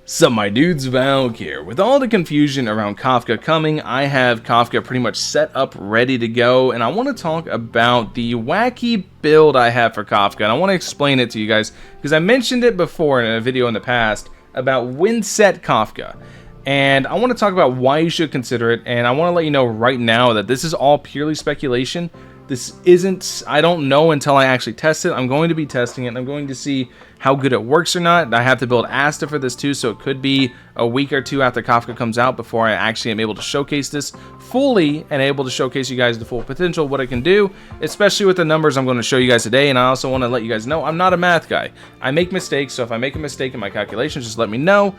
Sup my dudes, Valkyrja. With all the confusion around Kafka coming, I have Kafka pretty much set up, ready to go, and I want to talk about the wacky build I have for Kafka, and I want to explain it to you guys, because I mentioned it before in a video in the past about win set Kafka, and I want to talk about why you should consider it, and I want to let you know right now that this is all purely speculation. This isn't, I don't know until I actually test it. I'm going to be testing it, and I'm going to see how good it works or not. I have to build Asta for this too, so it could be a week or two after Kafka comes out before I actually am able to showcase this fully and able to showcase you guys the full potential of what it can do, especially with the numbers I'm going to show you guys today. And I also want to let you guys know I'm not a math guy. I make mistakes, so if I make a mistake in my calculations, just let me know.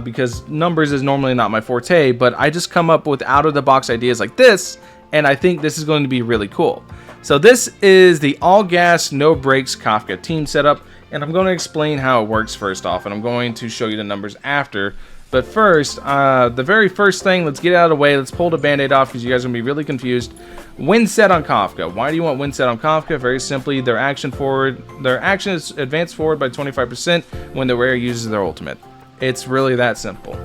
Because numbers is normally not my forte, but I just come up with out-of-the-box ideas like this, and I think this is going to be really cool. So this is the all gas, no brakes Kafka team setup, and I'm going to explain how it works first off, and I'm going to show you the numbers after. But first, the very first thing, let's get it out of the way. Let's pull the band-aid off because you guys are going to be really confused. Win set on Kafka. Why do you want win set on Kafka? Very simply, their action is advanced forward by 25% when the rare uses their ultimate. It's really that simple.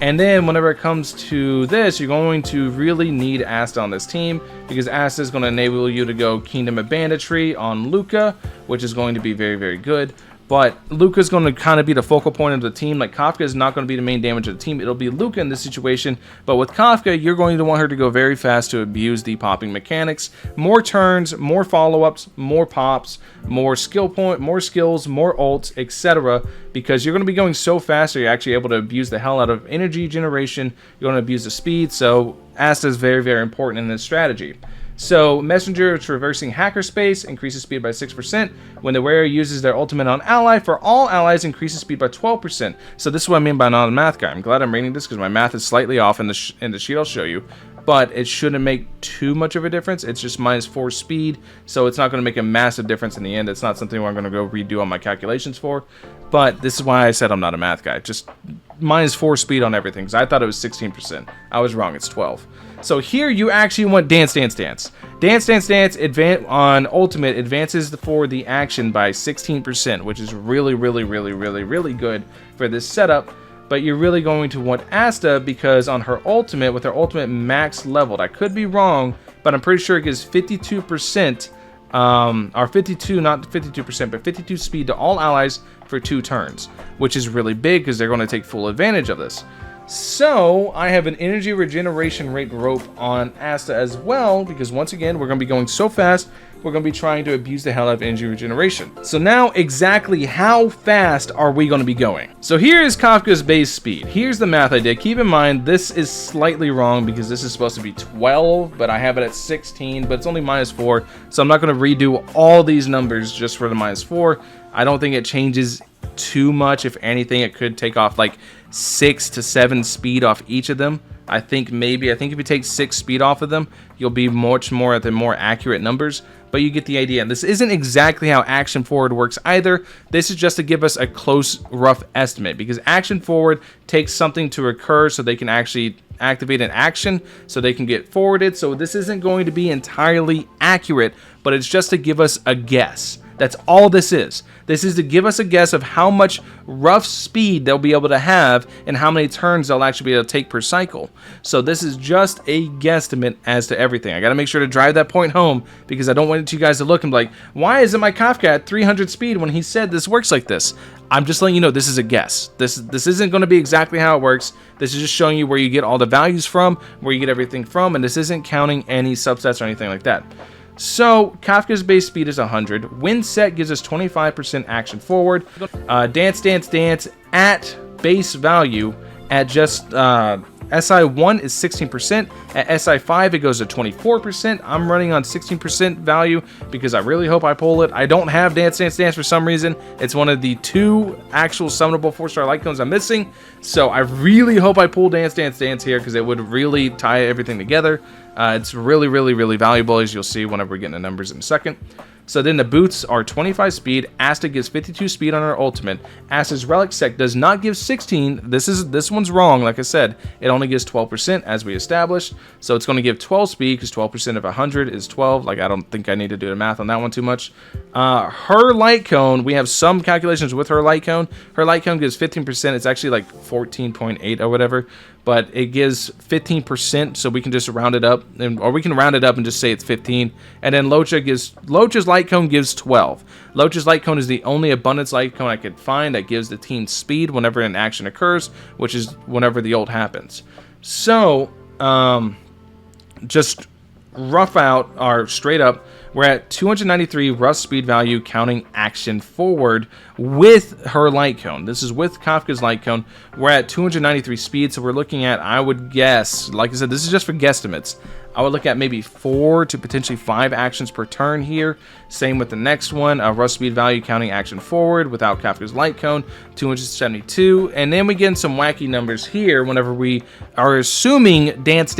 And then whenever it comes to this, you're going to really need Asta on this team, because Asta is going to enable you to go Kingdom of Banditry on Luca, which is going to be very, very good. But Luca is going to kind of be the focal point of the team. Like, Kafka is not going to be the main damage of the team. It'll be Luca in this situation. But with Kafka, you're going to want her to go very fast to abuse the popping mechanics. More turns, more follow-ups, more pops, more skill point, more skills, more ults, etc. Because you're going to be going so fast that you're actually able to abuse the hell out of energy generation. You're going to abuse the speed. So Asta is very, very important in this strategy. So, Messenger traversing hacker space increases speed by 6%. When the wearer uses their ultimate on ally, for all allies increases speed by 12%. So this is what I mean by not a math guy. I'm glad I'm reading this because my math is slightly off in the sheet I'll show you. But it shouldn't make too much of a difference. It's just -4 speed, so it's not going to make a massive difference in the end. It's not something where I'm going to go redo all my calculations for. But this is why I said I'm not a math guy. Just -4 speed on everything, because I thought it was 16%. I was wrong, it's 12. So here you actually want Dance Dance Dance. Dance Dance Dance on Ultimate advances for the action by 16%, which is really, really, really, really, really good for this setup. But you're really going to want Asta because on her ultimate, with her ultimate max leveled, I could be wrong, but I'm pretty sure it gives 52%, or 52, not 52%, but 52 speed to all allies for 2 turns, which is really big because they're going to take full advantage of this. So I have an energy regeneration rate rope on Asta as well, because once again, we're going to be going so fast, we're going to be trying to abuse the hell out of energy regeneration. So now exactly how fast are we going to be going? So here is Kafka's base speed. Here's the math I did. Keep in mind, this is slightly wrong because this is supposed to be 12, but I have it at 16, but it's only -4. So I'm not going to redo all these numbers just for the -4. I don't think it changes too much. If anything, it could take off like 6 to 7 speed off each of them. I think if you take 6 speed off of them, you'll be much more at the more accurate numbers, but you get the idea. This isn't exactly how action forward works either. This is just to give us a close, rough estimate, because action forward takes something to occur so they can actually activate an action so they can get forwarded. So this isn't going to be entirely accurate, but it's just to give us a guess. That's all this is. This is to give us a guess of how much rough speed they'll be able to have and how many turns they'll actually be able to take per cycle. So this is just a guesstimate as to everything. I got to make sure to drive that point home because I don't want you guys to look and be like, why isn't my Kafka at 300 speed when he said this works like this? I'm just letting you know this is a guess. This isn't going to be exactly how it works. This is just showing you where you get all the values from, where you get everything from, and this isn't counting any subsets or anything like that. So, Kafka's base speed is 100. Win set gives us 25% action forward. Dance Dance Dance at base value at just SI1 is 16%. At SI5 it goes to 24%. I'm running on 16% value because I really hope I pull it. I don't have Dance Dance Dance for some reason. It's one of the 2 actual summonable 4-star light cones I'm missing. So I really hope I pull Dance Dance Dance here because it would really tie everything together. It's really, really, really valuable, as you'll see whenever we get into numbers in a second. So then the boots are 25 speed. Asta gives 52 speed on her ultimate. Asta's relic sec does not give 16. This one's wrong. Like I said, it only gives 12% as we established. So it's going to give 12 speed because 12% of 100 is 12. Like, I don't think I need to do the math on that one too much. Her light cone, we have some calculations with her light cone. Her light cone gives 15%. It's actually like 14.8 or whatever, but it gives 15%, so we can just round it up, or we can round it up and just say it's 15. And then Locha's light cone gives 12. Locha's light cone is the only abundance light cone I could find that gives the team speed whenever an action occurs, which is whenever the ult happens. So, just rough out, or straight up, we're at 293 rough speed value counting action forward with her light cone. This is with Kafka's light cone. We're at 293 speed, so we're looking at, I would guess, like I said, this is just for guesstimates. I would look at maybe 4 to potentially 5 actions per turn here. Same with the next one, rough speed value counting action forward without Kafka's light cone, 272. And then we get in some wacky numbers here whenever we are assuming dance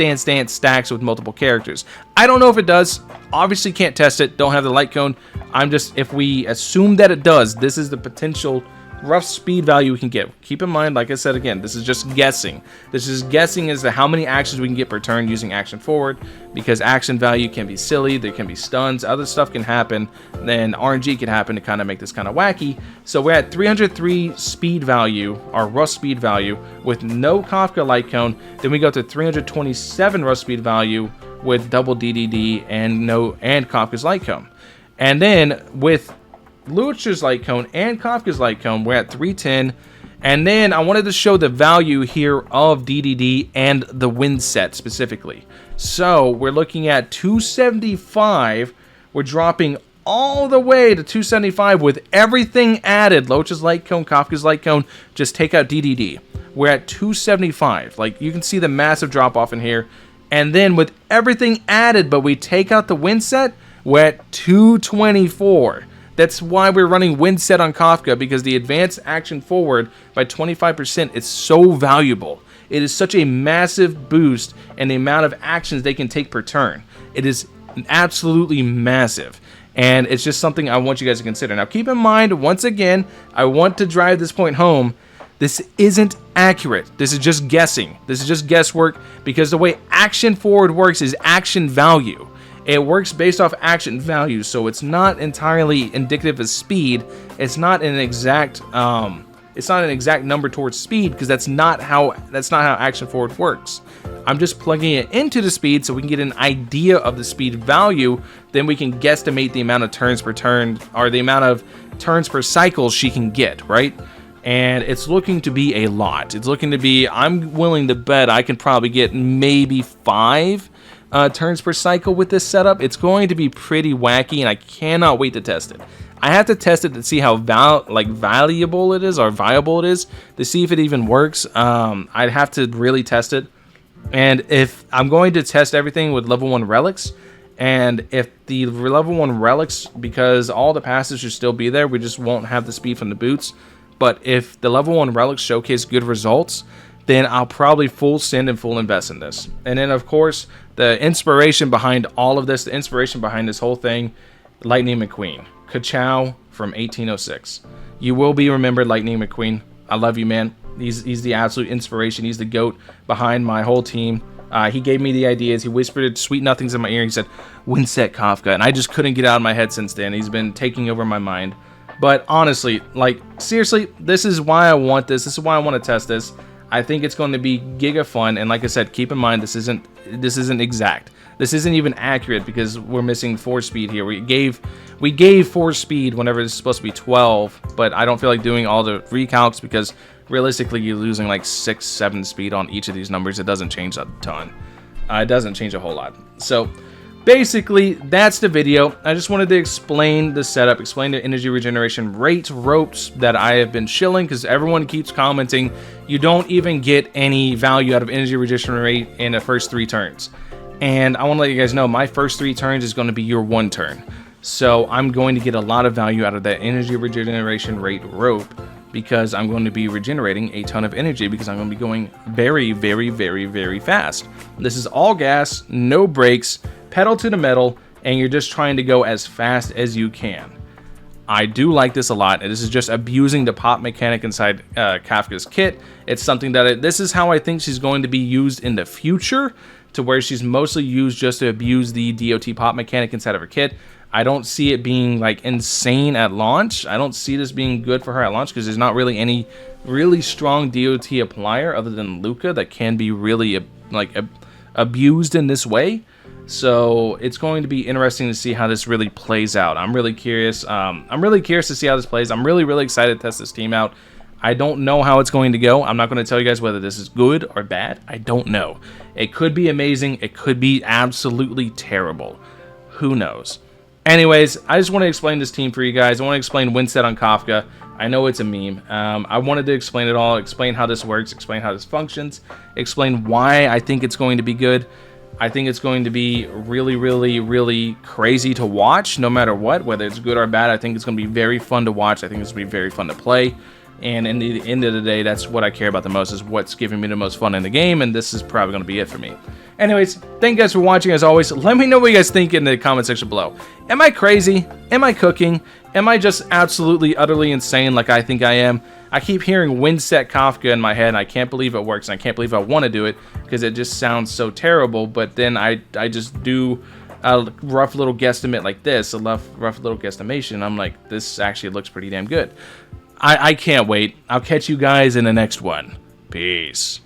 stacks with multiple characters. I don't know if it does. Obviously can't test it. Don't have the light cone. If we assume that it does, this is the potential rough speed value we can get. Keep in mind, like I said again, this is just guessing. This is guessing as to how many actions we can get per turn using action forward, because action value can be silly, there can be stuns, other stuff can happen, then RNG can happen to kind of make this kind of wacky. So we're at 303 speed value, our rough speed value, with no Kafka light cone. Then we go to 327 rough speed value with double DDD and Kafka's light cone. And then with Lucha's light cone and Kafka's light cone, we're at 310. And then I wanted to show the value here of DDD and the win set specifically. So we're looking at 275. We're dropping all the way to 275 with everything added. Lucha's light cone, Kafka's light cone, just take out DDD. We're at 275. Like, you can see the massive drop off in here. And then with everything added, but we take out the win set, we're at 224. That's why we're running win set on Kafka, because the advanced action forward by 25% is so valuable. It is such a massive boost in the amount of actions they can take per turn. It is absolutely massive. And it's just something I want you guys to consider. Now, keep in mind, once again, I want to drive this point home. This isn't accurate. This is just guessing. This is just guesswork, because the way action forward works is action value. It works based off action value, so it's not entirely indicative of speed. It's not an exact number towards speed, because that's not how action forward works. I'm just plugging it into the speed so we can get an idea of the speed value. Then we can guesstimate the amount of turns per turn, or the amount of turns per cycle she can get, right? And it's looking to be a lot. It's looking to be, I'm willing to bet I can probably get maybe 5 turns per cycle with this setup. It's going to be pretty wacky, and I cannot wait to test it. I have to test it to see how valuable it is, or viable it is, to see if it even works. I'd have to really test it. And if I'm going to test everything with level 1 relics, and if the level 1 relics, because all the passes should still be there, we just won't have the speed from the boots. But if the level 1 relics showcase good results, then I'll probably full send and full invest in this. And then, of course, the inspiration behind all of this, the inspiration behind this whole thing, Lightning McQueen. Ka-chow from 1806. You will be remembered, Lightning McQueen. I love you, man. He's the absolute inspiration. He's the GOAT behind my whole team. He gave me the ideas. He whispered sweet nothings in my ear. He said, "Win set Kafka." And I just couldn't get out of my head since then. He's been taking over my mind. But honestly, like, seriously, this is why I want this. This is why I want to test this. I think it's going to be giga fun. And like I said, keep in mind, this isn't exact. This isn't even accurate, because we're missing 4 speed here. We gave 4 speed whenever it's supposed to be 12, but I don't feel like doing all the recalcs, because realistically you're losing like 6, 7 speed on each of these numbers. It doesn't change a ton. It doesn't change a whole lot. So basically, that's the video. I just wanted to explain the setup, explain the energy regeneration rate ropes that I have been shilling, because everyone keeps commenting you don't even get any value out of energy regeneration rate in the first 3 turns. And I want to let you guys know, my first 3 turns is going to be your 1 turn. So I'm going to get a lot of value out of that energy regeneration rate rope, because I'm going to be regenerating a ton of energy, because I'm going to be going very, very, very, very fast. This is all gas, no brakes, pedal to the metal, and you're just trying to go as fast as you can. I do like this a lot, and this is just abusing the pop mechanic inside Kafka's kit. It's something that this is how I think she's going to be used in the future, to where she's mostly used just to abuse the DOT pop mechanic inside of her kit. I don't see it being like insane at launch. I don't see this being good for her at launch because there's not really any really strong DOT applier other than Luca that can be really abused in this way. So it's going to be interesting to see how this really plays out. I'm really curious. I'm really curious to see how this plays. I'm really excited to test this team out. I don't know how it's going to go. I'm not going to tell you guys whether this is good or bad. I don't know. It could be amazing. It could be absolutely terrible. Who knows? Anyways, I just want to explain this team for you guys. I want to explain Winstead on Kafka. I know it's a meme. I wanted to explain it all, explain how this works, explain how this functions, explain why I think it's going to be good. I think it's going to be really crazy to watch no matter what, whether it's good or bad. I think it's going to be very fun to watch. I think it's going to be very fun to play. And in the end of the day, that's what I care about the most, is what's giving me the most fun in the game, and this is probably going to be it for me. Anyways, thank you guys for watching. As always, let me know what you guys think in the comment section below. Am I crazy? Am I cooking? Am I just absolutely, utterly insane like I think I am? I keep hearing Winstead Kafka in my head, and I can't believe it works, and I can't believe I want to do it, because it just sounds so terrible, but then I just do a rough little guesstimate like this, a rough little guesstimation. I'm like, this actually looks pretty damn good. I can't wait. I'll catch you guys in the next one. Peace.